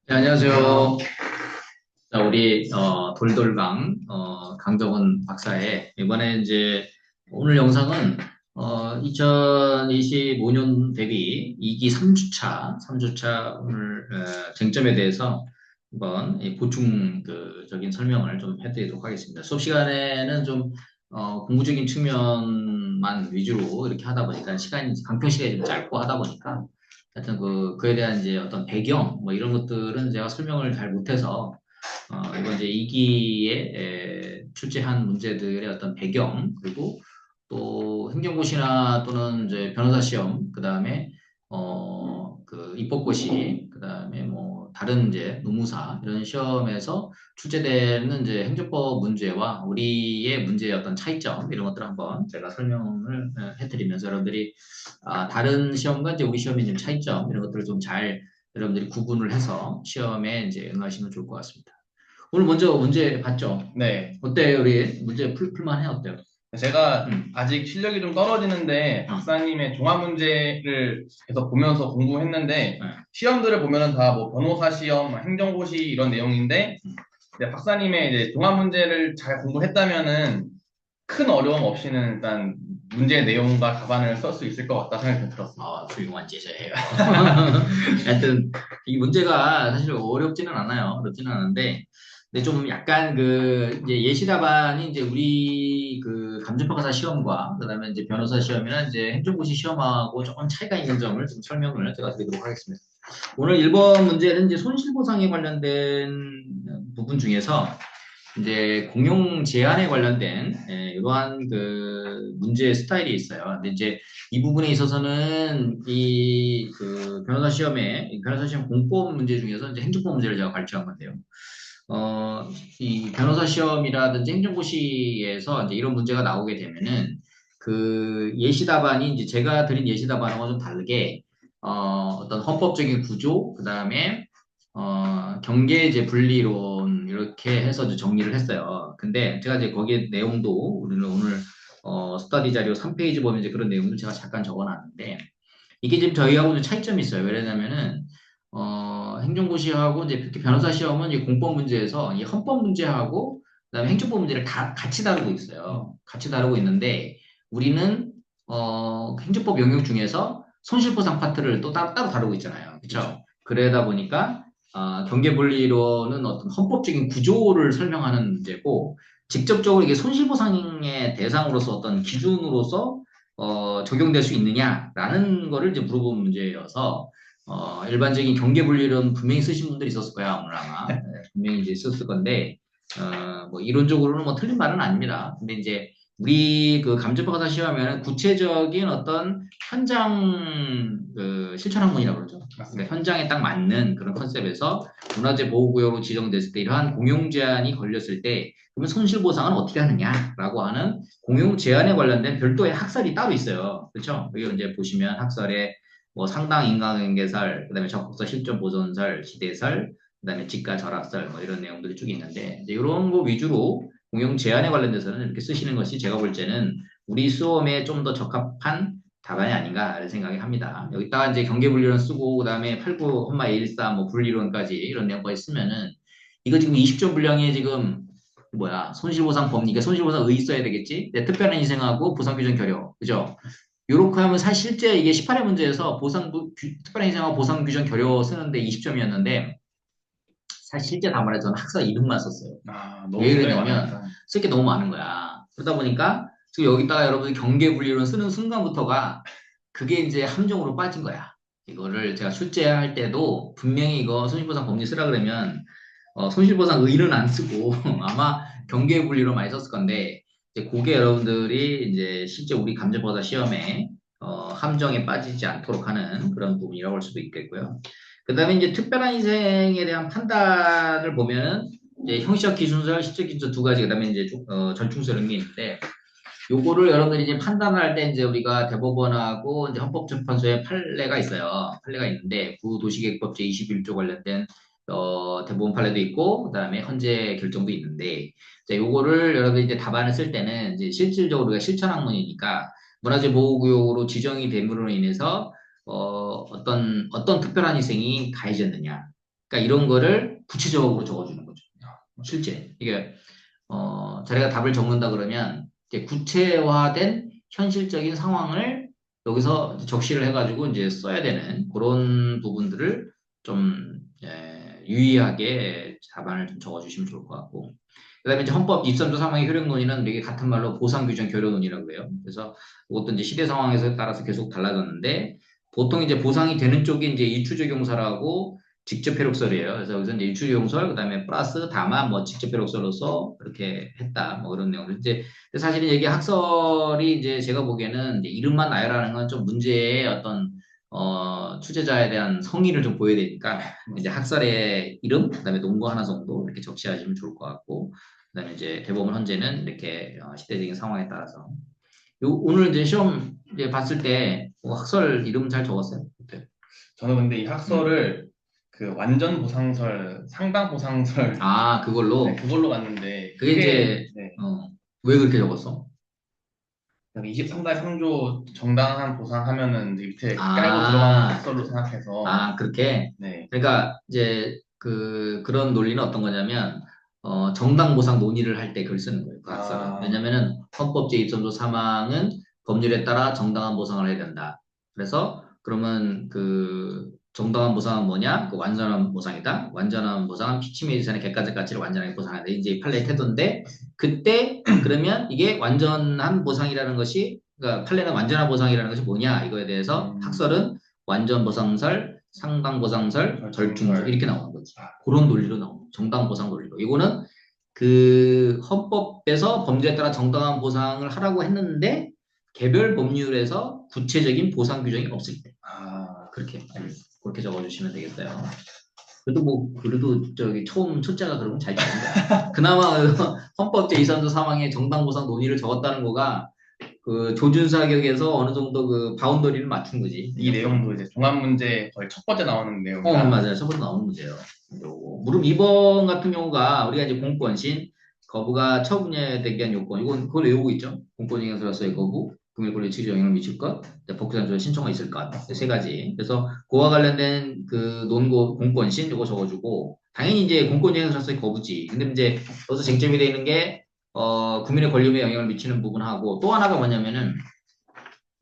네, 안녕하세요. 자, 우리 돌돌방 강정원 박사의 이번에 이제 오늘 영상은 2025년 대비 2기 3주차 오늘 쟁점에 대해서 한번 이 보충 적인 설명을 좀 해드리도록 하겠습니다. 수업 시간에는 좀 공부적인 측면만 위주로 이렇게 하다 보니까 강평 시간이 좀 짧고 하다 보니까 하여튼 그에 대한 이제 어떤 배경 뭐 이런 것들은 제가 설명을 잘 못해서 이번 이제 2기에 출제한 문제들의 어떤 배경, 그리고 또 행정고시나 또는 이제 변호사 시험, 그 다음에, 입법고시, 그 다음에 뭐, 다른 이제 노무사, 이런 시험에서 출제되는 이제 행정법 문제와 우리의 문제의 어떤 차이점, 이런 것들을 한번 제가 설명을 해드리면서 여러분들이, 다른 시험과 이제 우리 시험의 좀 차이점, 이런 것들을 좀 잘 여러분들이 구분을 해서 시험에 이제 응하시면 좋을 것 같습니다. 오늘 먼저 문제 봤죠? 네. 어때요? 우리 문제 풀만해? 어때요? 제가 음. 아직 실력이 좀 떨어지는데 음. 박사님의 종합 문제를 계속 보면서 공부했는데 네. 시험들을 보면은 다 뭐 변호사 시험, 행정고시 이런 내용인데 음. 박사님의 이제 종합 문제를 잘 공부했다면은 큰 어려움 없이는 일단 문제 내용과 답안을 쓸 수 있을 것 같다 생각이 들었습니다. 훌륭한 제자예요. 하여튼, 이 문제가 사실 어렵지는 않아요. 어렵지는 않은데, 근데 좀 약간 이제 예시 답안이 이제 우리 감정평가사 시험과, 그 다음에 이제 변호사 시험이나 이제 행정고시 시험하고 조금 차이가 있는 점을 좀 설명을 제가 드리도록 하겠습니다. 오늘 1번 문제는 이제 손실보상에 관련된 부분 중에서 이제 공용 제한에 관련된 이러한 문제 스타일이 있어요. 근데 이제 이 부분에 있어서는 변호사 시험 공법 문제 중에서 이제 행정법 문제를 제가 발췌한 건데요. 이 변호사 시험이라든지 행정고시에서 이제 이런 문제가 나오게 되면은 예시 답안이 이제 제가 드린 예시 답안하고 좀 다르게 어떤 헌법적인 구조, 그 다음에 경계제 분리론 이렇게 해서 이제 정리를 했어요. 근데 제가 이제 거기에 내용도 우리는 오늘 스터디 자료 3페이지 보면 이제 그런 내용들 제가 잠깐 적어놨는데 이게 지금 저희하고 좀 차이점이 있어요. 왜냐면은 행정고시하고 이제 특히 변호사 시험은 이 공법 문제에서 이 헌법 문제하고 그다음에 행정법 문제를 다 같이 다루고 있어요. 같이 다루고 있는데 우리는 행정법 영역 중에서 손실보상 파트를 또 따로 다루고 있잖아요. 그렇죠? 그러다 보니까 경계분리로는 어떤 헌법적인 구조를 설명하는 문제고 직접적으로 이게 손실보상의 대상으로서 어떤 기준으로서 적용될 수 있느냐라는 거를 이제 물어보는 문제여서 일반적인 경계분리론 분명히 쓰신 분들이 있었을 거야 오늘 아마. 분명히 이제 썼을 건데 뭐 이론적으로는 뭐 틀린 말은 아닙니다. 근데 이제 우리 감정평가 시험에는 구체적인 어떤 현장 실천 학문이라고 그러죠. 그러니까 현장에 딱 맞는 그런 컨셉에서 문화재 보호구역으로 지정됐을 때 이러한 공용 제한이 걸렸을 때 그러면 손실보상은 어떻게 하느냐라고 하는 공용 제한에 관련된 별도의 학설이 따로 있어요. 그렇죠? 여기 이제 보시면 학설에 뭐 상당 인과관계설, 그다음에 적법성 실존 보존설, 시대설, 그다음에 지가 절하설 뭐 이런 내용들이 쭉 있는데 이제 이런 거 위주로 공용 제한에 관련돼서는 이렇게 쓰시는 것이 제가 볼 때는 우리 수험에 좀 더 적합한 답안이 아닌가라는 생각이 합니다. 여기다가 이제 경계분리론 쓰고 그다음에 89 콤마 114 뭐 분리론까지 이런 내용까지 쓰면은 이거 지금 20점 분량에 지금 뭐야 손실보상 법리, 그러니까 손실보상 의 써야 되겠지? 내 특별한 희생하고 보상규정 결여, 그죠? 요렇게 하면 사실 실제 이게 18회 문제에서 특별한 희생하고 보상규정 결여 쓰는데 20점이었는데 사실 실제 답안에 저는 학사 이름만 썼어요. 너무 왜 분량이 그러냐면 많으니까. 쓸 게 너무 많은 거야. 그러다 보니까 지금 여기다가 여러분이 경계분리론 쓰는 순간부터가 그게 이제 함정으로 빠진 거야. 이거를 제가 출제할 때도 분명히 이거 손실보상 법리 쓰라 그러면 손실보상 의는 안 쓰고 아마 경계분리로 많이 썼을 건데 이제 그게 여러분들이 이제 실제 우리 감정보다 시험에 함정에 빠지지 않도록 하는 그런 부분이라고 할 수도 있겠고요. 그다음에 이제 특별한 희생에 대한 판단을 보면은 이제 형식적 기준설, 실적 기준설 두 가지, 그다음에 이제 절충설 이런 게 있는데 요거를 여러분들이 이제 판단을 할 때 이제 우리가 대법원하고 이제 헌법재판소의 판례가 있어요. 판례가 있는데 구도시계획법 제21조 관련된 대법원 판례도 있고 그다음에 헌재 결정도 있는데 자, 요거를 여러분들이 이제 답안을 쓸 때는 이제 실질적으로 우리가 실천 학문이니까 문화재 보호구역으로 지정이 됨으로 인해서 어떤 특별한 희생이 가해졌느냐. 그러니까 이런 거를 구체적으로 적어주는 거죠. 실제 이게 자기가 답을 적는다 그러면 이제 구체화된 현실적인 상황을 여기서 적시를 해가지고 이제 써야 되는 그런 부분들을 좀 유의하게 답안을 좀 적어주시면 좋을 것 같고. 그다음에 이제 헌법 입선조 사망의 효력 논의는 이게 같은 말로 보상 규정 결여 논의라고 해요. 그래서 이것도 이제 시대 상황에서 따라서 계속 달라졌는데 보통 이제 보상이 되는 쪽이 이제 일추적용사라고 직접 회록설이에요. 그래서 여기서 이제 일추적용설, 그다음에 플러스 다만 뭐 직접 회록설로서 그렇게 했다. 뭐 그런 내용. 이제 사실은 이게 학설이 이제 제가 보기에는 이제 이름만 나열하는 건 좀 문제의 어떤 출제자에 대한 성의를 좀 보여야 되니까 이제 학설의 이름, 그다음에 논거 하나 정도 이렇게 적시하시면 좋을 것 같고, 그다음에 이제 대법원 헌재는 이렇게 시대적인 상황에 따라서 오늘 이제 시험 이제 봤을 때 학설 이름 잘 적었어요? 어때요? 저는 근데 이 학설을 그 완전 보상설, 상당 보상설 아, 그걸로 네, 그걸로 갔는데 그게 그게 이제 네, 왜 그렇게 적었어? 23달 3조 정당한 보상하면은 이제 밑에 깔고 들어가는 아, 학설로 생각해서 그렇게. 네. 그러니까 이제 그런 논리는 어떤 거냐면 정당 보상 논의를 할 때 그걸 쓰는 거예요. 그 학설은. 아, 왜냐면은 헌법 제2점조 사망은 법률에 따라 정당한 보상을 해야 된다. 그래서 그러면 그 정당한 보상은 뭐냐? 그 완전한 보상이다. 완전한 보상은 피침의 재산의 객관적 가치를 완전하게 보상한다. 이제 이 판례의 태도인데 그때 그러면 이게 완전한 보상이라는 것이 그러니까 판례는 완전한 보상이라는 것이 뭐냐? 이거에 대해서 학설은 완전 보상설, 상당 보상설, 절충설 이렇게 나오는 거지. 그런 논리로 나오는 거죠. 정당 보상 논리로. 이거는 그 헌법에서 범죄에 따라 정당한 보상을 하라고 했는데 개별 법률에서 구체적인 보상 규정이 없을 때. 그렇게 알겠습니다. 그렇게 적어주시면 되겠어요. 그래도 저기 처음 첫째가 그러면 잘 적은 거야. 그나마 헌법 제2 3조 사망의 정당 보상 논의를 적었다는 거가 그 조준사격에서 어느 정도 그 바운더리를 맞춘 거지. 이 내용도 이제 종합 문제 거의 첫 번째 나오는 내용이라 맞아요. 첫 번째 나오는 문제예요. 물론 2번 같은 경우가 우리가 이제 공권신, 거부가 처분에 대한 요건, 이건 그걸 외우고 있죠. 공권행위에서의 거부, 금일 권리 취지 영향을 미칠 것, 법규단조 신청가 있을 것, 세 가지. 그래서 그와 관련된 그 논고 공권신 이거 적어주고, 당연히 이제 공권행위에서의 거부지. 근데 이제 여기서 쟁점이 되어 있는 게 국민의 권리에 영향을 미치는 부분하고 또 하나가 뭐냐면은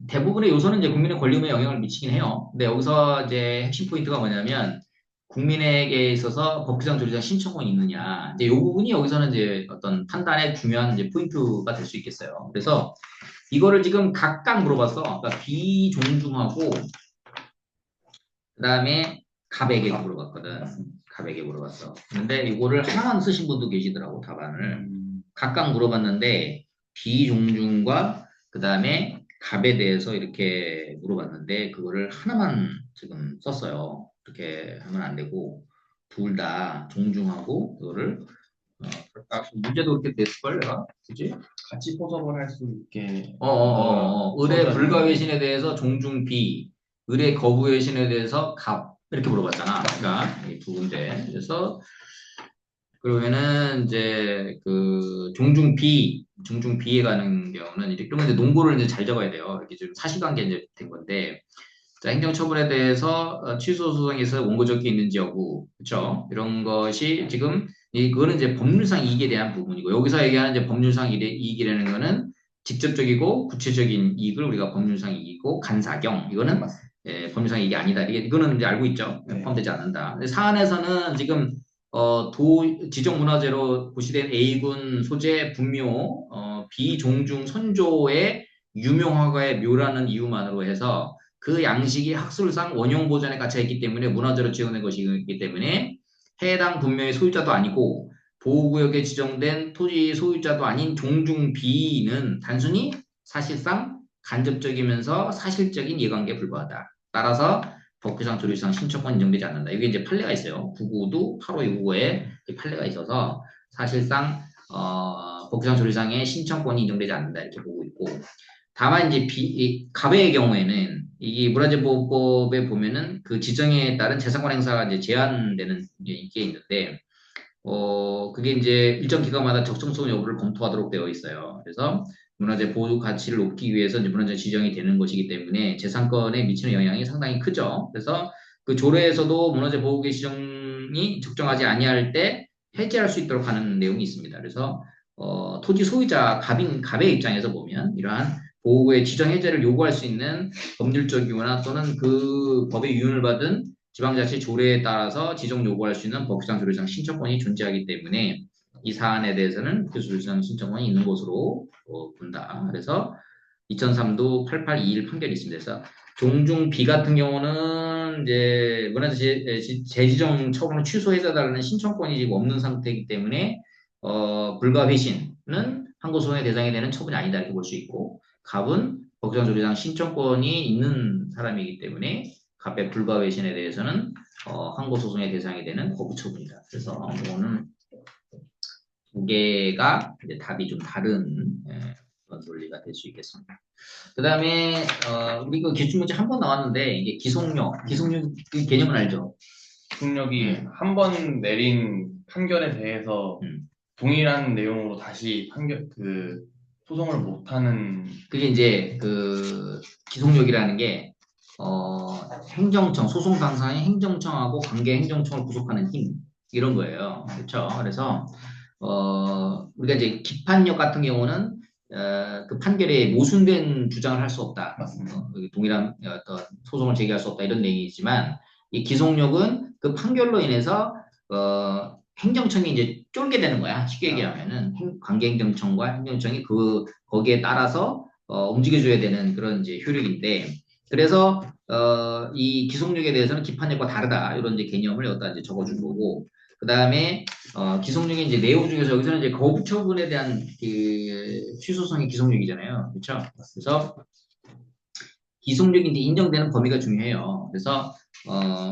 대부분의 요소는 이제 국민의 권리에 영향을 미치긴 해요. 근데 여기서 이제 핵심 포인트가 뭐냐면 국민에게 있어서 법규상 조리상 신청권이 있느냐. 이제 이 부분이 여기서는 이제 어떤 판단의 중요한 이제 포인트가 될 수 있겠어요. 그래서 이거를 지금 각각 물어봤어. 그러니까 비종중하고 그다음에 갑에게 물어봤거든. 갑에게 물어봤어. 근데 이거를 하나만 쓰신 분도 계시더라고 답안을. 각각 물어봤는데 비종중과 그다음에 갑에 대해서 이렇게 물어봤는데 그거를 하나만 지금 썼어요. 그렇게 하면 안 되고 둘 다 종중하고 그거를 문제도 그렇게 됐을걸 내가 그지? 같이 포섭을 할 수 있게 의뢰 써줘야 불가외신에 대해서 종중 비, 의뢰 거부외신에 대해서 갑 이렇게 물어봤잖아. 그러니까 이 두 군데. 그래서 그러면은 이제 그 종중 B에 가는 경우는 이렇게 그러면 이제 논고를 이제 잘 적어야 돼요. 이렇게 좀 사실관계 이제 된 건데 자, 행정처분에 대해서 취소 소송에서 원고적이 있는지 여부, 그렇죠? 이런 것이 지금 그거는 이제 법률상 이익에 대한 부분이고 여기서 얘기하는 이제 법률상 이익이라는 거는 직접적이고 구체적인 이익을 우리가 법률상 이익이고 간사경 이거는 법률상 이익이 아니다. 이거는 이제 알고 있죠. 네. 포함되지 않는다. 근데 사안에서는 지금 지정문화재로 고시된 A군 소재 분묘 비종중 선조의 유명화가의 묘라는 이유만으로 해서 그 양식이 학술상 원용 보존의 가치가 있기 때문에 문화재로 지정된 것이기 때문에 해당 분묘의 소유자도 아니고 보호구역에 지정된 토지 소유자도 아닌 종중 B는 단순히 사실상 간접적이면서 사실적인 이해관계에 불과하다. 따라서 법규상 조리상 신청권 인정되지 않는다. 이게 이제 판례가 있어요. 9구도 8529에 판례가 있어서 사실상 법규상 조리상의 신청권이 인정되지 않는다 이렇게 보고 있고 다만 이제 갑의 경우에는 이 문화재보호법에 보면은 그 지정에 따른 재산권 행사가 이제 제한되는 게 있는데 그게 이제 일정 기간마다 적정성 여부를 검토하도록 되어 있어요. 그래서 문화재 보호 가치를 높이기 위해서 이제 문화재 지정이 되는 것이기 때문에 재산권에 미치는 영향이 상당히 크죠. 그래서 그 조례에서도 문화재 보호구역 지정 소송이 적정하지 아니할 때 해지할 수 있도록 하는 내용이 있습니다. 그래서 토지 소유자 갑의 입장에서 보면 이러한 보호구의 지정 해제를 요구할 수 있는 법률적 이유나 또는 그 법의 유인을 받은 지방자치 조례에 따라서 지정 요구할 수 있는 법규상 조례상 신청권이 존재하기 때문에 이 사안에 대해서는 법규상 신청권이 있는 것으로 본다. 그래서 2003도 8821 판결이 있습니다. 그래서 종중 B 같은 경우는 이제 문화재 재지정 처분을 취소해달라는 신청권이 지금 없는 상태이기 때문에 불가 회신은 항고소송의 대상이 되는 처분이 아니다 이렇게 볼 수 있고 갑은 법정조례상 신청권이 있는 사람이기 때문에 갑의 불가 회신에 대해서는 항고소송의 대상이 되는 거부 처분이다. 그래서 이거는 두 개가 이제 답이 좀 다른 그런 논리가 될 수 있겠습니다. 그 다음에 우리 그 기출문제 한 번 나왔는데 이게 기속력 그 개념은 알죠? 기속력이 한 번 내린 판결에 대해서 동일한 내용으로 다시 소송을 못하는. 그게 이제 그 기속력이라는 게 행정청 소송 당사의 행정청하고 관계 행정청을 구속하는 힘 이런 거예요. 그렇죠? 그래서 우리가 이제 기판력 같은 경우는 그 판결에 모순된 주장을 할 수 없다. 맞습니다. 동일한 어떤 소송을 제기할 수 없다 이런 내용이지만 이 기속력은 그 판결로 인해서 행정청이 이제 쫄게 되는 거야. 쉽게 얘기하면은 관계행정청과 행정청이 거기에 따라서 움직여줘야 되는 그런 이제 효력인데 그래서 이 기속력에 대해서는 기판력과 다르다 이런 이제 개념을 여기다 이제 적어준 거고 그 다음에 기속력의 이제 내용 중에서 여기서는 이제 거부 처분에 대한 그 취소성이 기속력이잖아요. 그렇죠? 그래서 기속력이 이제 인정되는 범위가 중요해요. 그래서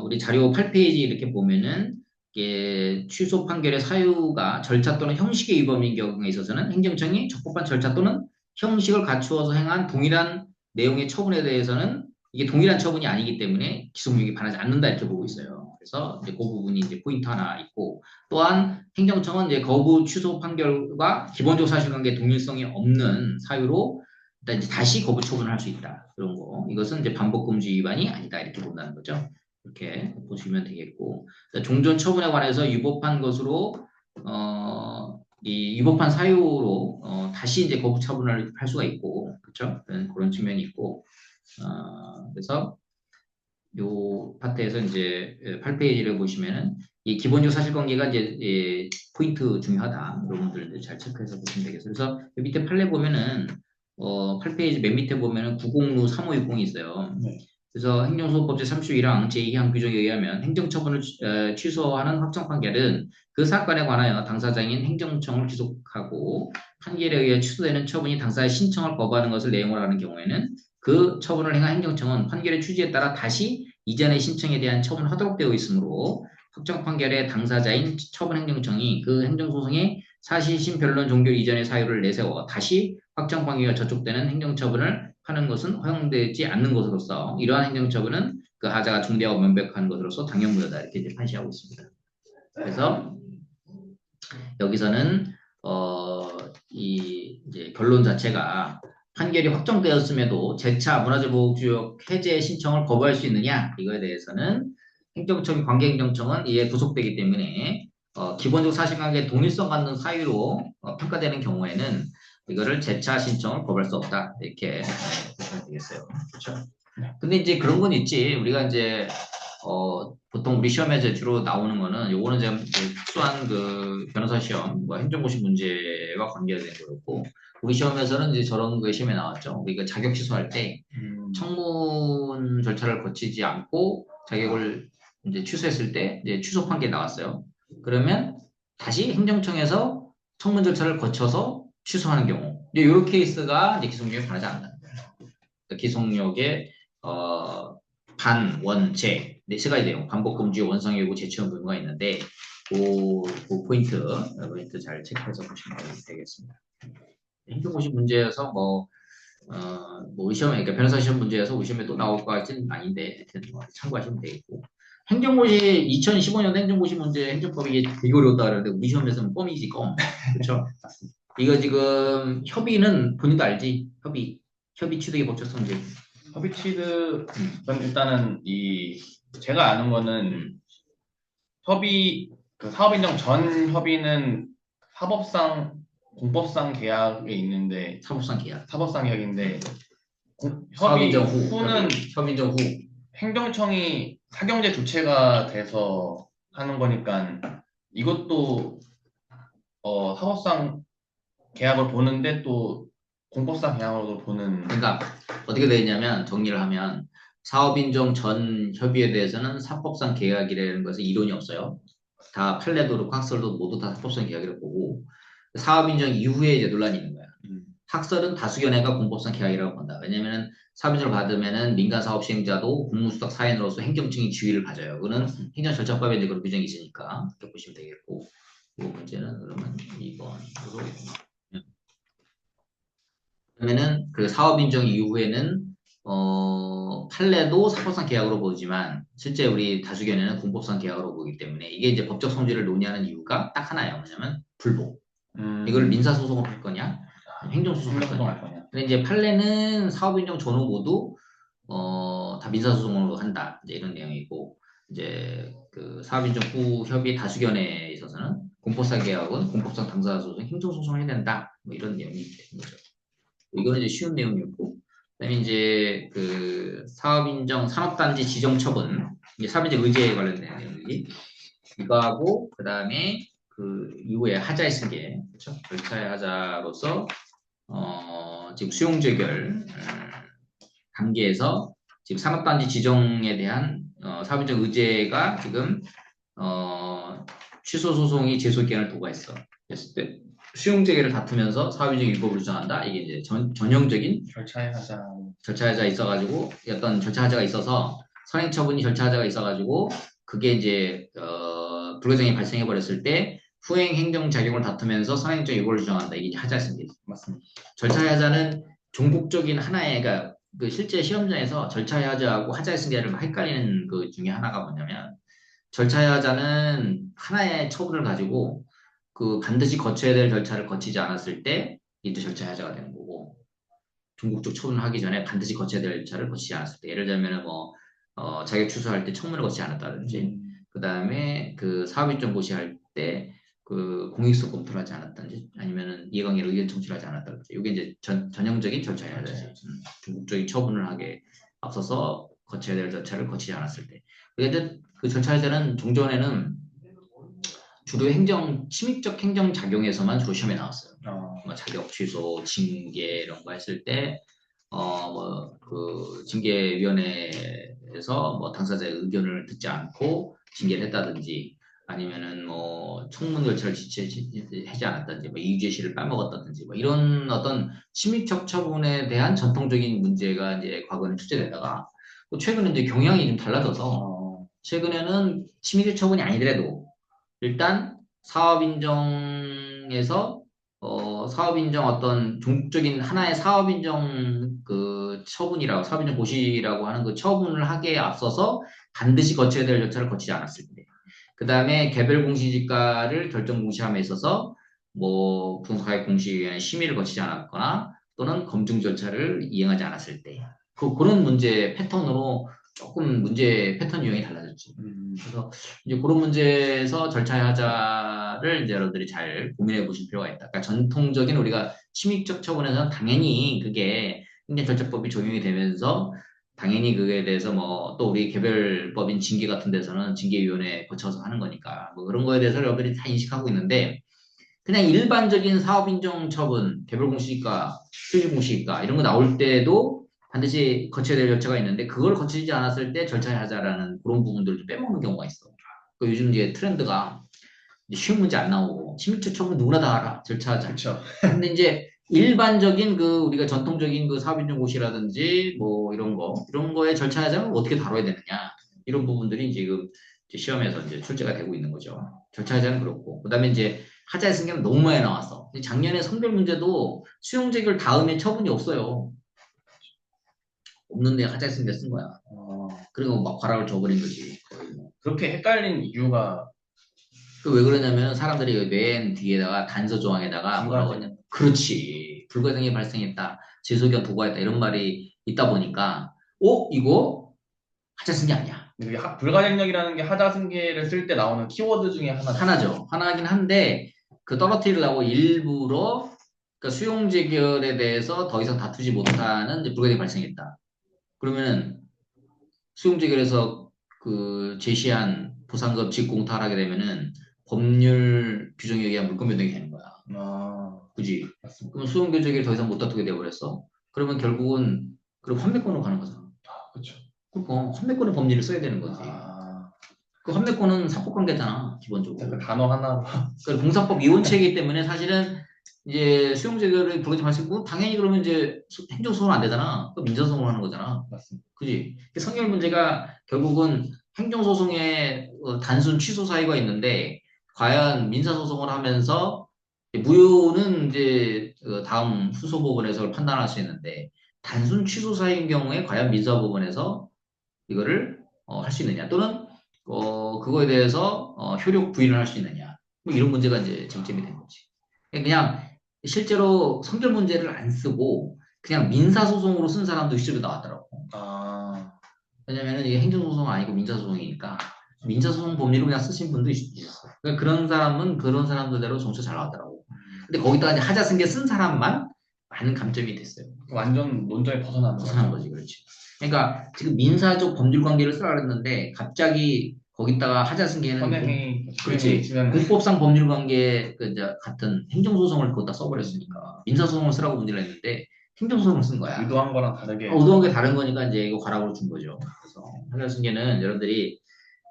우리 자료 8페이지 이렇게 보면은 이게 취소 판결의 사유가 절차 또는 형식의 위반인 경우에 있어서는 행정청이 적법한 절차 또는 형식을 갖추어서 행한 동일한 내용의 처분에 대해서는 이게 동일한 처분이 아니기 때문에 기속력이 반하지 않는다 이렇게 보고 있어요. 그래서 이제 그 부분이 이제 포인트 하나 있고 또한 행정청은 이제 거부 취소 판결과 기본적 사실관계 동일성이 없는 사유로 일단 이제 다시 거부 처분을 할 수 있다. 그런 거. 이것은 이제 반복 금지 위반이 아니다 이렇게 본다는 거죠. 이렇게 보시면 되겠고 종전 처분에 관해서 유법한 것으로 이 유법한 사유로 다시 이제 거부 처분을 할 수가 있고 그렇죠? 그런 측면이 있고 그래서 요 파트에서 이제 8페이지를 보시면은 이 기본적 사실관계가 이제 포인트 중요하다. 여러분들 잘 체크해서 보시면 되겠어요. 그래서 밑에 판례 보면은 8페이지 맨 밑에 보면은 906 3560이 있어요. 네. 그래서 행정소송법제 31항 제2항 규정에 의하면 행정처분을 취소하는 확정 판결은 그 사건에 관하여 당사자인 행정청을 기속하고 판결에 의해 취소되는 처분이 당사의 신청을 거부하는 것을 내용으로 하는 경우에는 그 처분을 행한 행정청은 판결의 취지에 따라 다시 이전의 신청에 대한 처분을 하도록 되어 있으므로 확정 판결의 당사자인 처분행정청이 그 행정소송의 사실심 변론 종결 이전의 사유를 내세워 다시 확정 판결과 저촉되는 행정처분을 하는 것은 허용되지 않는 것으로서 이러한 행정처분은 그 하자가 중대하고 명백한 것으로서 당연무효다 이렇게 이제 판시하고 있습니다. 그래서 여기서는 이 이제 결론 자체가 판결이 확정되었음에도 재차 문화재보호구역 해제 신청을 거부할 수 있느냐 이거에 대해서는 행정청이 관계행정청은 이에 구속되기 때문에 기본적 사실관계 동일성 갖는 사유로 평가되는 경우에는 이거를 재차 신청을 거부할 수 없다 이렇게 보시면 되겠어요. 그렇죠? 근데 이제 그런 건 있지. 우리가 이제 보통 우리 시험에서 주로 나오는 거는 요거는 이제 특수한 그 변호사 시험, 뭐 행정고시 문제와 관계된 거였고 우리 시험에서는 이제 저런 거 시험에 나왔죠. 우리가 자격 취소할 때 청문 절차를 거치지 않고 자격을 이제 취소했을 때 이제 취소 판결이 나왔어요. 그러면 다시 행정청에서 청문 절차를 거쳐서 취소하는 경우 이제 이런 케이스가 이제 기속력에 반하지 않는다. 그러니까 기속력의 반원체 네 가지 내용 반복 금지 원성 요구 재취원 의무가 있는데 그 포인트 잘 체크해서 보시면 되겠습니다. 행정고시 문제여서 뭐 시험에 그러니까 변호사 시험 문제여서 우리 시험에 또 나올 것 같지는 아닌데 하여튼 뭐 참고하시면 되겠고 행정고시 2015년 행정고시 문제 행정법이 이게 되게 어려웠다 그러는데 우리 시험에서는 껌이지 껌 그렇죠? 이거 지금 협의는 본인도 알지? 협의 취득의 법적성 문제. 협의 취득 전 일단은 제가 아는 거는 그 사업인정 전 협의는 사법상, 공법상 계약에 있는데, 사법상 계약. 사법상 계약인데, 협의 사업인정 후. 후는 협의인정 후. 행정청이 사경제 주체가 돼서 하는 거니까, 이것도, 사법상 계약을 보는데 또 공법상 계약으로도 보는, 그러니까 어떻게 되어 있냐면 정리를 하면 사업인정 전 협의에 대해서는 사법상 계약이라는 것은 이론이 없어요. 다 판례도 그렇고 학설도 모두 다 사법상 계약이라고 보고 사업인정 이후에 이제 논란이 있는 거야. 학설은 다수견해가 공법상 계약이라고 본다. 왜냐면은 사업인정을 받으면은 민간 사업 시행자도 공무수석 사인으로서 행정청이 지위를 가져요. 그거는 행정 절차법에 이제 그런 규정이 있으니까 그렇게 보시면 되겠고. 이 문제는 그러면 2번으로 그러면은 그 사업 인정 이후에는 판례도 사법상 계약으로 보지만 실제 우리 다수견에는 공법상 계약으로 보기 때문에 이게 이제 법적 성질을 논의하는 이유가 딱 하나예요. 뭐냐면 불복. 이걸 민사소송을 할 거냐, 행정소송을 할 행정소송할 거냐. 거냐. 근데 이제 판례는 사업 인정 전후 모두 다 민사소송으로 한다. 이제 이런 내용이고 이제 그 사업 인정 후 협의 다수견에 있어서는 공법상 계약은 공법상 당사자소송, 행정소송을 해야 된다. 뭐 이런 내용이 있는 거죠. 이거는 이제 쉬운 내용이었고, 그다음에 이제 그 사업인정 산업단지 지정 처분, 이제 사업인정 의제에 관련된 내용이 이거하고 그다음에 그 이후에 하자의 승계, 그렇죠? 절차의 하자로서 지금 수용재결 단계에서 지금 산업단지 지정에 대한 사업인정 의제가 지금 취소 소송이 제소 기간을 도과했어. 그랬을 때 수용재개를 다투면서 사업인정 위법을 주장한다. 이게 이제 전형적인 절차의 하자. 절차하자가 있어가지고 어떤 절차하자가 있어서 선행처분이 절차하자가 있어가지고 그게 이제 불가정이 발생해 버렸을 때 후행 행정 작용을 다투면서 선행적 위법을 주장한다. 이게 하자였습니다. 맞습니다. 절차의 하자는 종국적인 하나의 그러니까 그 실제 시험장에서 절차의 하자하고 하자의 승계를 헷갈리는 그 중에 하나가 뭐냐면 절차의 하자는 하나의 처분을 가지고 그 반드시 거쳐야 될 절차를 거치지 않았을 때 이제 절차의 하자가 되는 거고 종국적 처분을 하기 전에 반드시 거쳐야 될 절차를 거치지 않았을 때 예를 들면 뭐 자격 취소할 때 청문을 거치지 않았다든지 그 다음에 그 사업일정 고시할 때 그 공익성 검토를 하지 않았다든지 아니면은 이해관계를 의견 청취를 하지 않았다든지 이게 이제 전형적인 절차의 하자지 종국적인 처분을 하게 앞서서 거쳐야 될 절차를 거치지 않았을 때 그런데 그 절차에 대한 종전에는 주로 침입적 행정 작용에서만 주로 시험에 나왔어요. 뭐 자격 취소, 징계 이런 거 했을 때, 뭐 그 징계위원회에서 뭐 당사자의 의견을 듣지 않고 징계를 했다든지, 아니면은 뭐 청문 절차를 지체하지 않았다든지, 뭐 이유제시를 빼먹었다든지, 뭐 이런 어떤 침입적 처분에 대한 전통적인 문제가 이제 과거에는 출제되다가, 최근에 이제 경향이 좀 달라져서 최근에는 침입적 처분이 아니더라도 일단 사업인정에서 사업인정 어떤 종적인 하나의 사업인정 그 처분이라고 사업인정 고시라고 하는 그 처분을 하기에 앞서서 반드시 거쳐야 될 절차를 거치지 않았을 때, 그 다음에 개별 공시지가를 결정 공시함에 있어서 뭐 부동산가액 공시위원회 심의를 거치지 않았거나 또는 검증 절차를 이행하지 않았을 때, 그런 문제 패턴으로 조금 문제 패턴 유형이 달라졌지. 그래서 이제 그런 문제에서 절차의 하자를 이제 여러분들이 잘 고민해 보실 필요가 있다. 그러니까 전통적인 우리가 침입적 처분에서는 당연히 그게 행정절차법이 적용이 되면서 당연히 그에 대해서 뭐 또 우리 개별법인 징계 같은 데서는 징계위원회 거쳐서 하는 거니까 뭐 그런 거에 대해서 여러분들이 다 인식하고 있는데 그냥 일반적인 사업인정 처분, 개별공시지가, 수익공시지가 이런 거 나올 때도 반드시 거쳐야 될 절차가 있는데 그걸 거치지 않았을 때 절차를 하자라는 그런 부분들을 빼먹는 경우가 있어. 그 요즘 이제 트렌드가 이제 쉬운 문제 안 나오고 침입적 처분 누구나 다 알아. 절차하자. 그렇죠. 근데 이제 일반적인 그 우리가 전통적인 그 사업인정고시라든지 뭐 이런 거에 절차하자면 어떻게 다뤄야 되느냐 이런 부분들이 지금 이제 시험에서 이제 출제가 되고 있는 거죠. 절차하자는 그렇고 그다음에 이제 하자의 승계는 너무 많이 나왔어. 작년에 성별 문제도 수용재결 다음에 처분이 없어요. 없는데 하자의 승계 쓴 거야. 그리고 막 과락을 줘버린 거지. 거의 뭐. 그렇게 헷갈린 이유가 그 왜 그러냐면 사람들이 맨 뒤에다가 단서 조항에다가 뭐라고 하냐. 그렇지. 불가능이 발생했다. 제소견 도과했다. 이런 말이 있다 보니까 이거 하자 쓴 게 아니야. 근데 그게 불가항력이라는 게 하자승계를 쓸 때 나오는 키워드 중에 하나죠. 하나죠. 하나긴 한데 그 떨어뜨리려고 일부러 그러니까 수용재결에 대해서 더 이상 다투지 못하는 이제 불가능이 발생했다. 그러면은 수용재결에서 그 제시한 보상금 직공탈을 하게 되면은 법률 규정에 의한 물권 변동이 되는 거야. 아, 그지? 맞습니다. 그럼 수용재결이 더 이상 못 다투게 되어버렸어. 그러면 결국은 그럼 환매권으로 가는 거잖아. 그렇죠. 그러니까 환매권의 법리를 써야 되는 거지. 아, 그 환매권은 사법관계잖아, 기본적으로. 그 단어 하나로. 그러니까 공사법 이원체이기 때문에 사실은 이제 수용재결의 불가지 발생고 당연히 그러면 이제 행정소송은 안 되잖아. 그 민사소송을 하는 거잖아. 맞습니다. 그지? 성결 문제가 결국은 행정소송에 단순 취소 사유가 있는데 과연 민사소송을 하면서 무효는 이제 다음 후소법원에서 판단할 수 있는데 단순 취소 사유인 경우에 과연 민사법원에서 이거를 할 수 있느냐 또는 그거에 대해서 효력 부인을 할 수 있느냐 뭐 이런 문제가 이제 쟁점이 된 거지. 그냥 실제로 성결 문제를 안 쓰고 그냥 민사소송으로 쓴 사람도 실제로 나왔더라고. 아, 왜냐면은 이게 행정소송 아니고 민사소송이니까 민사소송 법리로 그냥 쓰신 분도 있었어. 그러니까 그런 사람은 그런 사람들대로 정치 잘 나왔더라고. 근데 거기다가 이제 하자승계 쓴 사람만 많은 감점이 됐어요. 완전 논점에 벗어나는 벗어난 거죠. 거지, 그렇지. 그러니까 지금 민사적 법률 관계를 쓰라 그랬는데 갑자기 거기다가 하자승계는 현행이 그렇지. 있으면 공법상 법률 관계 그 이제 같은 행정소송을 거기다 써버렸으니까 민사소송을 쓰라고 문제를 했는데 행정소송을 쓴 거야. 의도한 거랑 다르게. 의도한 게 다른 거니까 이제 이거 과락으로 준 거죠. 그래서 하자승계는 여러분들이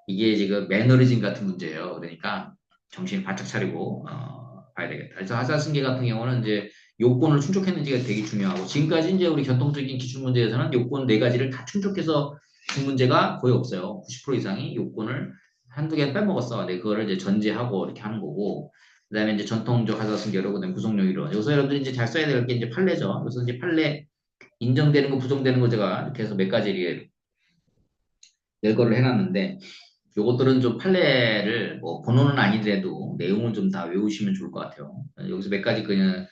이게 지금 매너리즘 같은 문제예요. 그러니까 정신 바짝 차리고 봐야 되겠다. 그래서 하자승계 같은 경우는 이제 요건을 충족했는지가 되게 중요하고 지금까지 이제 우리 전통적인 기출 문제에서는 요건 네 가지를 다 충족해서 준 문제가 거의 없어요. 90% 이상이 요건을 한두 개 빼먹었어. 근데 그거를 이제 전제하고 이렇게 하는 거고 그다음에 이제 전통적 하자승계로 그다음에 구속력 이론. 여기서 여러분들이 이제 잘 써야 될 게 이제 판례죠. 그래서 이제 판례 인정되는 거 부정되는 거 제가 이렇게 해서 몇 가지 열거를 해놨는데 요것들은 좀 판례를 뭐 번호는 아니더라도 내용을 좀 다 외우시면 좋을 것 같아요. 여기서 몇 가지 그냥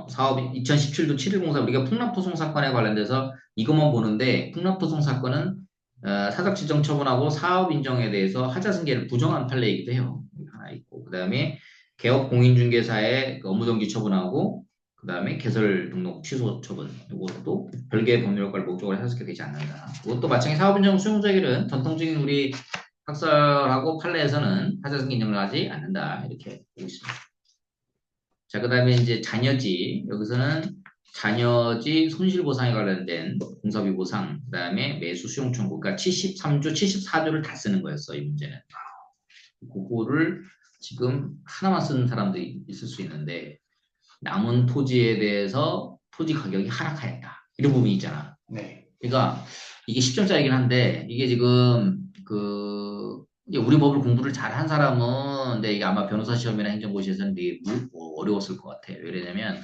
사업 2017도 7.10사 우리가 풍납토송 사건에 관련돼서 이것만 보는데 풍납토송 사건은 사적 지정 처분하고 사업 인정에 대해서 하자승계를 부정한 판례이기도 해요. 하나 있고 그다음에 개업 공인중개사의 그 업무정지 처분하고 그다음에 개설 등록 취소 처분 이것도 별개의 법률 효과를 목적으로 해석이 되지 않는다. 이것도 마찬가지 사업 인정 수용자에게는 전통적인 우리 학설하고 판례에서는 하자승계 인정을 하지 않는다. 이렇게 보고 있습니다. 자, 그 다음에 이제 자녀지. 여기서는 자녀지 손실보상에 관련된 공사비 보상, 그 다음에 매수 수용 청구. 그러니까 73조, 74조를 다 쓰는 거였어, 이 문제는. 그거를 지금 하나만 쓰는 사람도 있을 수 있는데, 남은 토지에 대해서 토지 가격이 하락하였다. 이런 부분이 있잖아. 네. 그러니까 이게 10점짜리긴 한데 이게 지금 이게 우리 법을 공부를 잘 한 사람은 근데 이게 아마 변호사 시험이나 행정고시에서는 되게 어려웠을 것 같아요. 왜냐면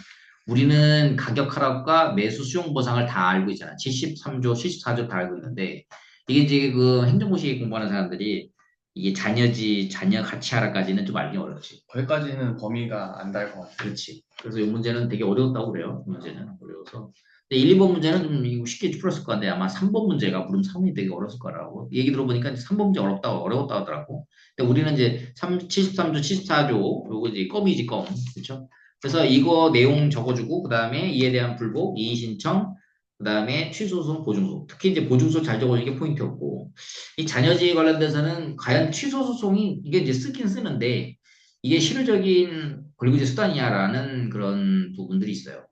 우리는 가격 하락과 매수 수용 보상을 다 알고 있잖아. 73조, 74조 다 알고 있는데 이게 이제 그 행정고시 공부하는 사람들이 이게 자녀지, 자녀 가치 하락까지는 좀 알기 어렵지. 거기까지는 범위가 안 닿을 것 같아요. 그렇지. 그래서 이 문제는 되게 어려웠다고 그래요. 이 문제는 어려워서. 근데 1, 2번 문제는 좀 이거 쉽게 풀었을 것 같은데 아마 3번 문제가 물음 3번이 되게 어려웠을 거라고. 얘기 들어보니까 3번 문제 어렵다고 어려웠다고 하더라고. 근데 우리는 이제 73조, 74조 요거 이제 껌이지 껌. 그렇죠? 그래서 이거 내용 적어주고 그다음에 이에 대한 불복, 이의 신청, 그다음에 취소소송, 보증소. 특히 이제 보증소 잘 적어주는 게 포인트였고 이 자녀지에 관련돼서는 과연 취소소송이 이게 이제 쓰긴 쓰는데 이게 실효적인 권리구제 수단이냐라는 그런 부분들이 있어요.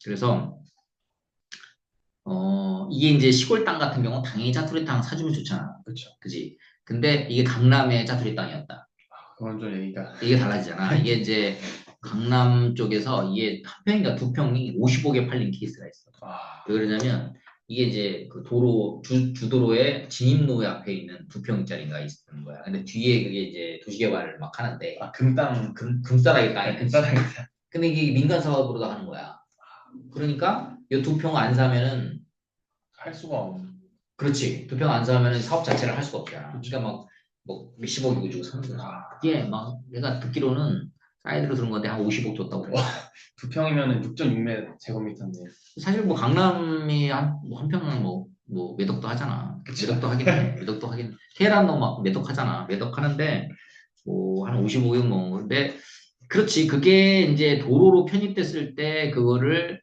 그래서 이게 이제 시골 땅 같은 경우 당연히 짜투리 땅 사주면 좋잖아. 그렇죠. 그지? 근데 이게 강남의 짜투리 땅이었다. 그건 좀 얘기가. 이게 달라지잖아. 이게 이제 강남 쪽에서 이게 한 평인가 두 평이 50억에 팔린 케이스가 있어. 왜 그러냐면 이게 이제 그 도로 주도로의 진입로에 앞에 있는 두 평짜리가 있는 거야. 근데 뒤에 그게 이제 도시개발을 막 하는데 금땅. 금싸라기 땅이 금싸라기. 근데 이게 민간 사업으로도 하는 거야. 그러니까 이 두 평 안 사면은 할 수가 없는. 그렇지. 두 평 안 사면은 사업 자체를 할 수가 없잖아. 그러니까 뭐 몇십억이고 주고 사는 거야. 그게 막 내가 듣기로는 사이드로 들은 건데 한 50억 줬다고 그래. 두 평이면은 6.6m 제곱미터인데. 사실 뭐 강남이 한 평은 뭐 뭐 매덕도 하잖아. 그쵸. 매덕도 하긴 해. 매덕도 하긴. 테헤란도 막 매덕하잖아. 매덕하는데 뭐 한 55년 먹은 건데 그렇지. 그게 이제 도로로 편입됐을 때 그거를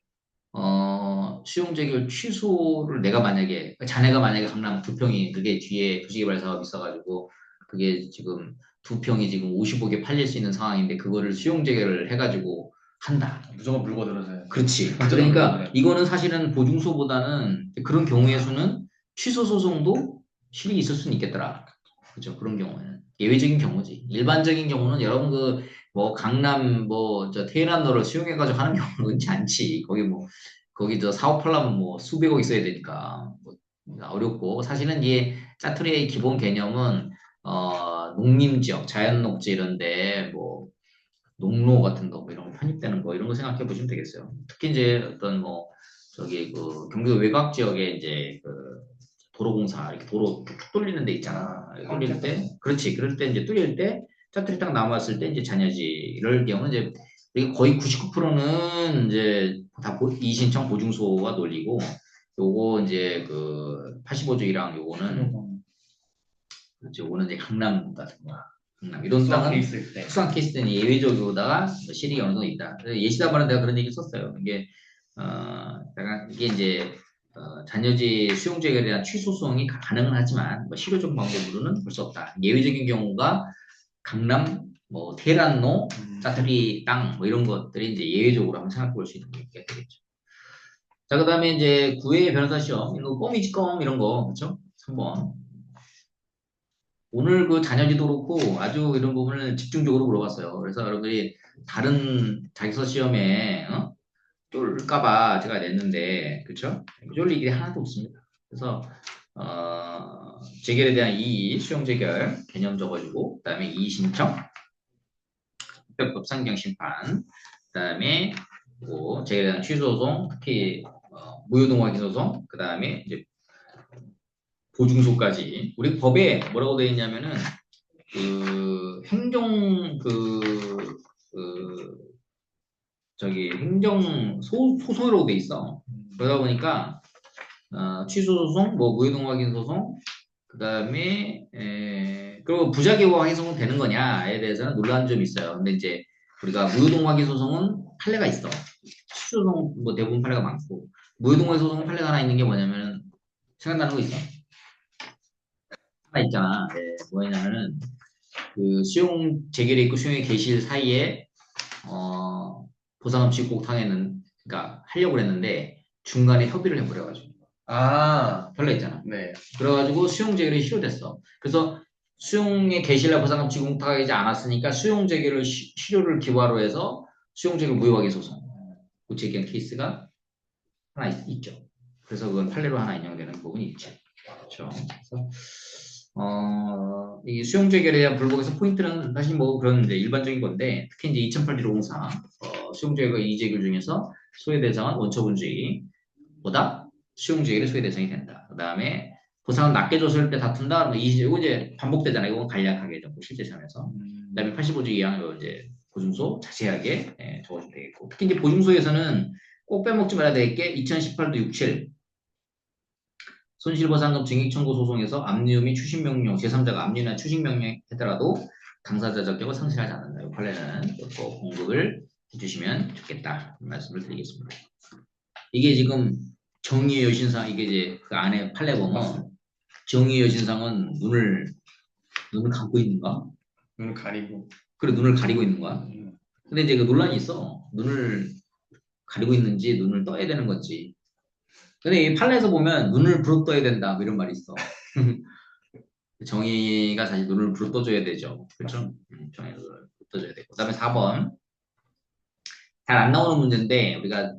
수용 재결 취소를 내가 만약에 자네가 만약에 강남 두 평이 그게 뒤에 도시개발 사업 있어가지고 그게 지금 두 평이 지금 55개 팔릴 수 있는 상황인데 그거를 수용 재결을 해가지고 한다. 무조건 물고 들어서요. 그렇지. 완전 물고 그러니까 들어요. 이거는 사실은 보증소보다는 그런 경우의 수는 취소 소송도 실이 있을 수는 있겠더라. 그죠? 그런 경우에는 예외적인 경우지. 일반적인 경우는 여러분 그 뭐 강남 뭐 저 테헤란로를 수용해가지고 하는 경우는 은치 않지. 거기 뭐 거기 저 사업하려면 뭐 수백억 있어야 되니까 뭐 어렵고 사실은 이게 짜투리의 기본 개념은 농림지역, 자연녹지 이런데 뭐 농로 같은 거, 뭐 이런 거 편입되는 거, 이런 거 생각해 보시면 되겠어요. 특히 이제 어떤 뭐, 저기 그 경기도 외곽 지역에 이제 그 도로공사, 이렇게 도로 툭툭 뚫리는 데 있잖아. 뚫릴 때, 그렇지. 그럴 때 이제 뚫릴 때, 짜투리 딱 남았을 때 이제 잔여지를 경우는 이제 이게 거의 99%는 이제 다 이신청 보증소가 놀리고, 요거 이제 그 85조 1항 요거는 그렇죠. 요거는 이제 강남 같은 거. 강남. 이런 수학 땅은 케이스일 때. 특수한 케이스는 예외적으로다가 실익이 어느 정도 있다. 예시다반은 내가 그런 얘기 썼어요. 이게, 약간 이게 이제, 잔여지 수용재결에 대한 취소소송이 가능은 하지만, 뭐 실효적 방법으로는 볼 수 없다. 예외적인 경우가 강남, 뭐, 테란로, 짜투리 땅, 뭐 이런 것들이 이제 예외적으로 한번 생각해 볼 수 있는 게 되겠죠. 자, 그 다음에 이제 구회 변호사 시험, 이거 껌이지껌 이런 거, 그쵸? 3번. 오늘 그 잔여지도 그렇고 아주 이런 부분을 집중적으로 물어봤어요. 그래서 여러분들이 다른 자기소 시험에 쫄까봐 제가 냈는데, 그쵸? 쫄 일이 하나도 없습니다. 그래서 재결에 대한 이의, 수용 재결 개념 적어주고, 그다음에 이의 신청, 특별법 상경 심판, 그다음에 뭐 재결에 대한 취소 소송, 특히 무효동 확인 소송, 그다음에 이제 보증소까지. 우리 법에 뭐라고 되어 있냐면은 그 행정 그 저기 행정 소송이라고 돼 있어. 그러다 보니까 취소 소송, 뭐 무효동 확인 소송, 그다음에 그리고 부작용 확인 소송 되는 거냐에 대해서는 논란 좀 있어요. 근데 이제 우리가 무효동 확인 소송은 판례가 있어. 취소 소송 뭐 대부분 판례가 많고 무효동 확인 소송 판례가 하나 있는 게 뭐냐면 생각나는 거 있어. 하나 있잖아. 뭐냐면은 그 수용 재결에 있고 수용의 개시일 사이에 보상금 지급 당에는 그러니까 하려고 했는데 중간에 협의를 해버려가지고 아, 설레했잖아. 네. 그래가지고 수용 재결이 실효됐어. 그래서 수용의 개시일날 보상금 지급 당하지 않았으니까 수용 재결을 실효를 기화로 해서 수용 재결 무효하게 소송 제기한 케이스가 하나 있죠. 그래서 그건 판례로 하나 인정되는 부분이 있죠. 그렇죠. 그래서 이 수용 재결에 대한 불복에서 포인트는 사실 뭐 그런 이제 일반적인 건데 특히 이제 2008 154 수용 재결과 이의 재결 중에서 소외 대상은 원처분주의보다 수용 재결이 소외 대상이 된다. 그 다음에 보상을 낮게 줬을 때 다툰다. 그러면 이거 이제 반복되잖아요. 이건 간략하게 좀 실제 시험에서. 그다음에 85조 이항 이제 보증소 자세하게 적어주면 되겠고 특히 이제 보증소에서는 꼭 빼먹지 말아야 될 게 2018도 67 손실보상금 증액청구 소송에서 압류 및 추심명령 제3자가 압류나 추심명령했더라도 당사자 적격을 상실하지 않는다. 이 판례는 꼭 공급을 해주시면 좋겠다 말씀을 드리겠습니다. 이게 지금 정의의 여신상 이게 이제 그 안에 판례 보면 정의의 여신상은 눈을 감고 있는가? 눈 가리고. 그래 눈을 가리고 있는 거야. 근데 이제 그 논란이 있어. 눈을 가리고 있는지 눈을 떠야 되는 건지. 근데 이 판례에서 보면 눈을 부릅떠야 된다 뭐 이런 말이 있어. 정의가 사실 눈을 부릅떠줘야 되죠. 그렇죠? 정의가 눈을 부릅떠줘야 되고. 그다음에 4번 잘 안 나오는 문제인데 우리가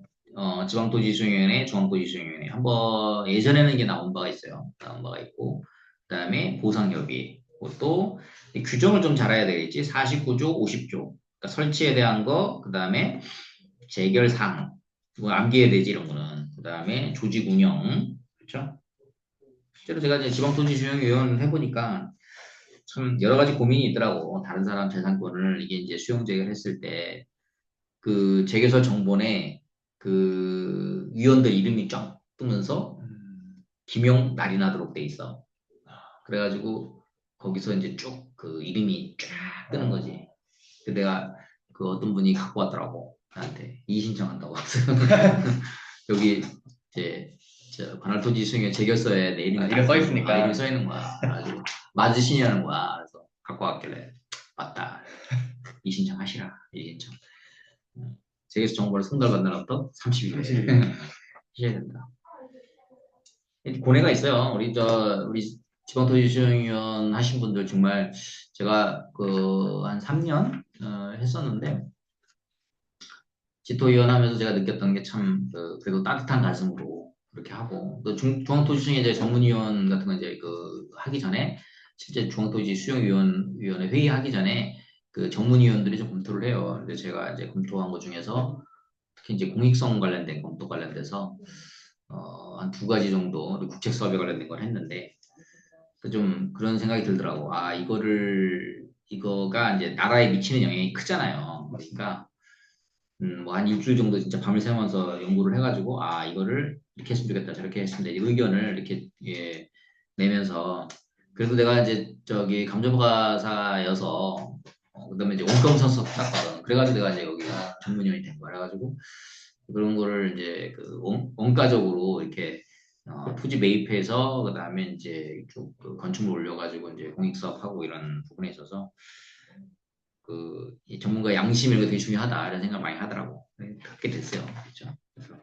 지방도시수행위원회, 중앙도시수행위원회 한번 예전에는 이게 나온 바가 있어요. 나온 바가 있고 그다음에 보상협의 그것도 규정을 좀 잘 알아야 되겠지. 49조, 50조 그러니까 설치에 대한 거 그다음에 재결사항 이거 암기해야 되지 이런 거는 그다음에 조직 운영 그렇죠? 실제로 제가 이제 지방도시수행위원 해보니까 참 여러 가지 고민이 있더라고. 다른 사람 재산권을 이게 이제 수용 재결했을 때 그 재개설 정본에 그 위원들 이름이 쫙 뜨면서 김용 날인하도록 돼 있어. 그래가지고 거기서 이제 쭉 그 이름이 쫙 뜨는 거지. 그 내가 그 어떤 분이 갖고 왔더라고 나한테 이의 신청한다고. 여기 이제 저 관할토지 수용의 제결서에 내 이름이 이름 써 있으니까. 이름이 써 있는 거야. 아주 맞으시냐는 거야. 그래서 갖고 왔길래 맞다. 이의 신청하시라. 이의 신청. 제결서 정보를 송달받느라부터 30일 30일. 하셔야 된다. 고뇌가 있어요. 우리 지방토지수용위원 하신 분들 정말 제가 그 한 3년 했었는데 지토위원 하면서 제가 느꼈던 게 참 그래도 따뜻한 가슴으로 그렇게 하고 또 중앙토지수용회 이제 전문위원 같은 거 이제 그 하기 전에 실제 중앙토지수용위원회 회의하기 전에 그 전문위원들이 좀 검토를 해요. 근데 제가 이제 검토한 것 중에서 특히 이제 공익성 관련된 검토 관련돼서 한 두 가지 정도 국책 사업에 관련된 걸 했는데 좀 그런 생각이 들더라고. 아, 이거가 이제 나라에 미치는 영향이 크잖아요. 그러니까 뭐 한 일주일 정도 진짜 밤을 새면서 연구를 해가지고 아, 이거를 이렇게 했으면 좋겠다, 저렇게 했으면 돼. 의견을 이렇게 예, 내면서 그래도 내가 이제 저기 감정가사여서 그다음에 이제 원검선서 땄거든. 그래가지고 내가 이제 여기 전문위원이 된 거야. 그래가지고 그런 거를 이제 그 원가적으로 이렇게 토지 매입해서 그다음에 이제 쭉그 건축물 올려가지고 이제 공익 사업하고 이런 부분에 있어서 이 전문가 양심 이런 게 되게 중요하다 이런 생각 많이 하더라고. 갖게 됐어요. 그렇죠. 그래서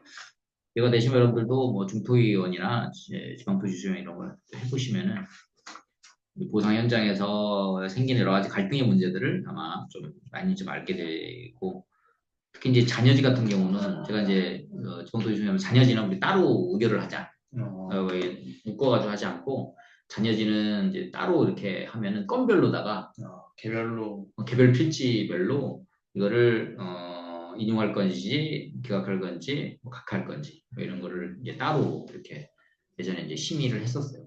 이거 되시면 여러분들도 뭐 중토위원이나 지방토지주의원 이런 걸 해보시면은 보상 현장에서 생기는 여러 가지 갈등의 문제들을 아마 좀 많이 좀 알게 되고 특히 이제 자녀지 같은 경우는 제가 이제 지방토지 중에 자녀지는 우리 따로 의결을 하자. 묶어가지고 하지 않고 자녀지는 이제 따로 이렇게 하면은 건별로다가 개별로 개별 필지별로 이거를 인용할 건지 기각할 건지 뭐 각할 건지 뭐 이런 거를 이제 따로 이렇게 예전에 이제 심의를 했었어요.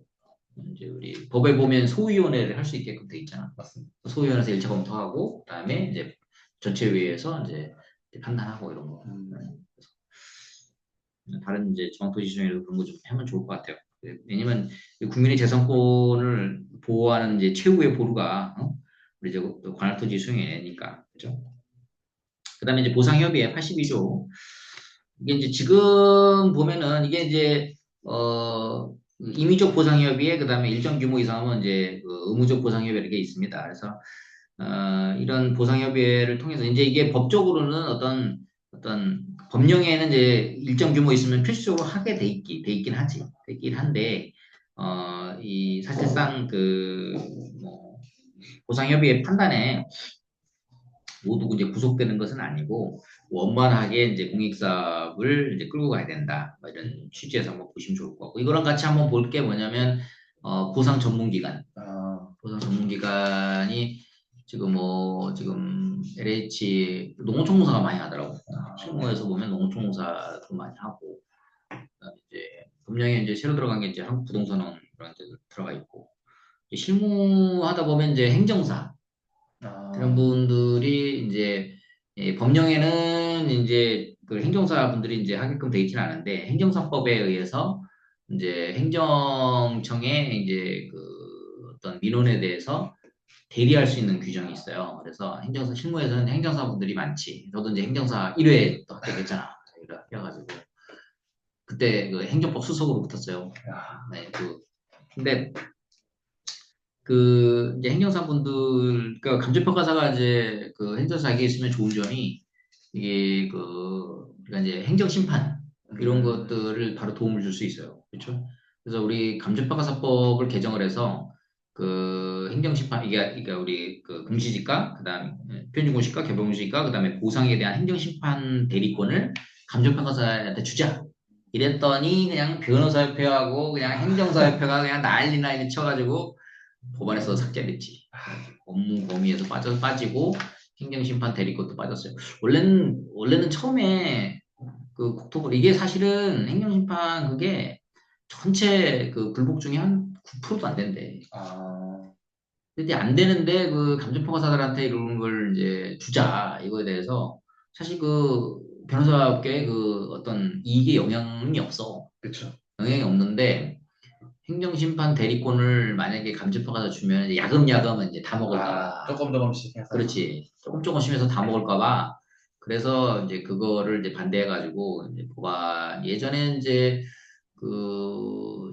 이제 우리 법에 보면 소위원회를 할 수 있게끔 돼 있잖아. 맞습니다. 소위원회에서 1차 검토하고 그다음에 이제 전체회의에서 이제 판단하고 이런 거. 다른 이제 정토지 중에도 그런 거 좀 하면 좋을 것 같아요. 왜냐면 국민의 재산권을 보호하는 이제 최후의 보루가 우리 이제 관할토지 수용회니까 그죠? 그다음에 이제 보상협의회 82조 이게 이제 지금 보면은 이게 이제 임의적 보상협의회 그다음에 일정 규모 이상하면 이제 의무적 보상협의회 이렇게 있습니다. 그래서 이런 보상협의회를 통해서 이제 이게 법적으로는 어떤 법령에는 이제 일정 규모 있으면 필수적으로 하게 돼 있긴 하지. 돼 있긴 한데 이 사실상 뭐 보상협의회 판단에 모두 이제 구속되는 것은 아니고 원만하게 이제 공익사업을 이제 끌고 가야 된다. 뭐 이런 취지에서 한번 보시면 좋을 것 같고 이거랑 같이 한번 볼 게 뭐냐면 보상 전문기관. 보상 전문기관이 지금 LH 농어촌공사가 많이 하더라고. 실무에서 보면 농어촌공사도 많이 하고 그다음에 이제 금령에 이제 새로 들어간 게 이제 한국부동산원 그런 데 들어가 있고 실무하다 보면 이제 행정사 그런 분들이 이제 법령에는 이제 그 행정사 분들이 이제 하게끔 돼 있지는 않은데 행정사법에 의해서 이제 행정청의 이제 그 어떤 민원에 대해서 대리할 수 있는 규정이 있어요. 그래서 행정사 실무에서는 행정사 분들이 많지. 저도 이제 행정사 1회 또 합격 했잖아. 그래가지고 그때 그 행정법 수석으로 붙었어요. 네, 근데 이제 행정사분들, 그러니까 감정평가사가 이제 그 행정사에게 있으면 좋은 점이 이게 우리가 이제 행정심판 이런 것들을 바로 도움을 줄 수 있어요. 그렇죠? 그래서 우리 감정평가사법을 개정을 해서 그 행정심판, 이게 그러니까 우리 그 공시지가, 그다음 표준공시가, 개별공시가, 그다음에 보상에 대한 행정심판 대리권을 감정평가사한테 주자. 이랬더니 그냥 변호사협회하고 그냥 행정사협회가 그냥 난리 쳐가지고 법안에서 삭제됐지. 업무 범위에서 빠지고 행정심판 대리권도 빠졌어요. 원래는 처음에 그 국토부 이게 사실은 행정심판 그게 전체 그 불복 중에 한 9%도 안 된대. 근데 안 되는데 그 감정평가사들한테 이런 걸 이제 주자 이거에 대해서 사실 그 변호사업계에 그 어떤 이익에 영향이 없어. 그렇죠. 영향이 없는데 행정심판 대리권을 만약에 감점파가 주면 이제 야금야금 이제 다 먹을까 봐. 조금 조금씩 해서. 그렇지. 조금 조금씩 해서 다 먹을까 봐. 그래서 이제 그거를 이제 반대해가지고 이제 법안 예전에 이제 그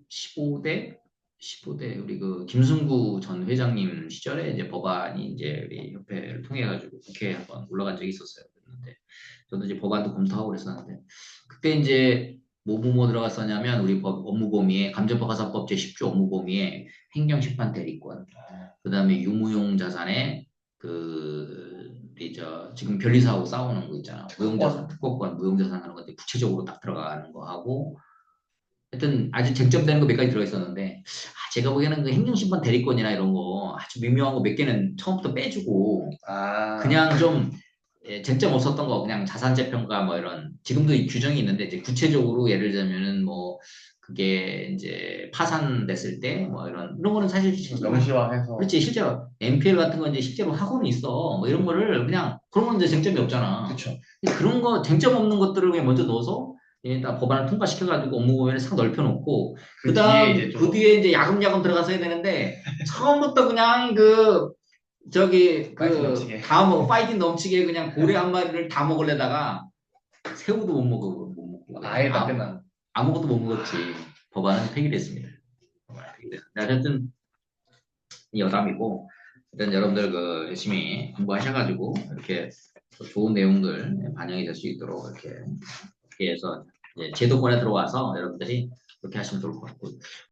15대 15대 우리 그 김승구 전 회장님 시절에 이제 법안이 이제 우리 협회를 통해 가지고 국회에 한번 올라간 적이 있었어요. 그랬는데 저도 이제 법안도 검토하고 그랬었는데 그때 이제 뭐 들어갔었냐면 우리 법 업무 범위에 감정법가사법 제10조 업무 범위에 행정심판 대리권, 그다음에 유무용 자산의 그 우리 저 지금 변리사하고 싸우는 거 있잖아. 무용자산, 특허권, 무용자산 하는 건데 구체적으로 딱 들어가는 거 하고 하여튼 아주 쟁점되는 거 몇 가지 들어있었는데 제가 보기에는 그 행정심판 대리권이나 이런 거 아주 미묘한 거 몇 개는 처음부터 빼주고 그냥 좀 쟁점 없었던 거 그냥 자산재평가 뭐 이런 지금도 이 규정이 있는데 이제 구체적으로 예를 들면은 뭐 그게 이제 파산됐을 때 뭐 이런 거는 사실 명시화해서 그렇지 실제로 NPL 같은 건 이제 실제로 하고는 있어 뭐 이런 거를 그냥 그런 건 이제 쟁점이 없잖아. 그렇죠. 그런 거 쟁점 없는 것들을 그냥 먼저 넣어서 일단 법안을 통과시켜가지고 업무 범위를 싹 넓혀놓고 그 뒤에 이제 야금야금 들어가서 해야 되는데 처음부터 그냥 그 저기 파이팅 넘치게 그냥 고래 한 마리를 다 먹으려다가 새우도 못 먹고 아예 다 끝나. 아무것도 못 먹었지. 법안은 폐기됐습니다. 하여튼 여담이고 일단 여러분들 그 열심히 공부하셔가지고 이렇게 좋은 내용들 반영이 될 수 있도록 이렇게 해서 제도권에 들어와서 여러분들이 그렇게 하시면 좋을 것 같고